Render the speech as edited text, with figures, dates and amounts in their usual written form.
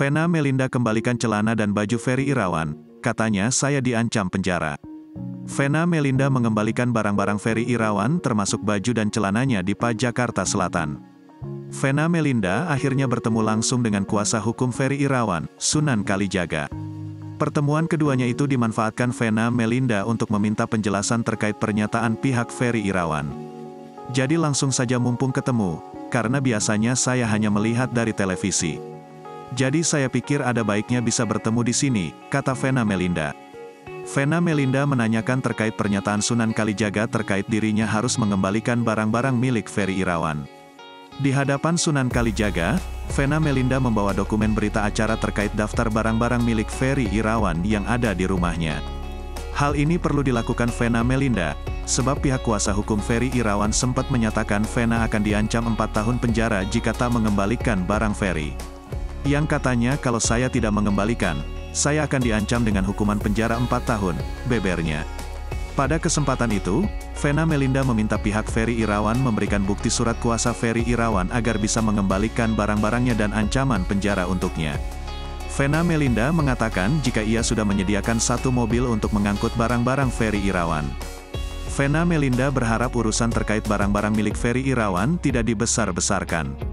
Vena Melinda kembalikan celana dan baju Ferry Irawan, katanya saya diancam penjara. Vena Melinda mengembalikan barang-barang Ferry Irawan termasuk baju dan celananya di PA Jakarta Selatan. Vena Melinda akhirnya bertemu langsung dengan kuasa hukum Ferry Irawan, Sunan Kalijaga. Pertemuan keduanya itu dimanfaatkan Vena Melinda untuk meminta penjelasan terkait pernyataan pihak Ferry Irawan. Jadi langsung saja mumpung ketemu, karena biasanya saya hanya melihat dari televisi. Jadi saya pikir ada baiknya bisa bertemu di sini, kata Vena Melinda. Vena Melinda menanyakan terkait pernyataan Sunan Kalijaga terkait dirinya harus mengembalikan barang-barang milik Ferry Irawan. Di hadapan Sunan Kalijaga, Vena Melinda membawa dokumen berita acara terkait daftar barang-barang milik Ferry Irawan yang ada di rumahnya. Hal ini perlu dilakukan Vena Melinda, sebab pihak kuasa hukum Ferry Irawan sempat menyatakan Vena akan diancam 4 tahun penjara jika tak mengembalikan barang Ferry. Yang katanya kalau saya tidak mengembalikan, saya akan diancam dengan hukuman penjara 4 tahun, bebernya. Pada kesempatan itu, Vena Melinda meminta pihak Ferry Irawan memberikan bukti surat kuasa Ferry Irawan agar bisa mengembalikan barang-barangnya dan ancaman penjara untuknya. Vena Melinda mengatakan jika ia sudah menyediakan 1 mobil untuk mengangkut barang-barang Ferry Irawan. Vena Melinda berharap urusan terkait barang-barang milik Ferry Irawan tidak dibesar-besarkan.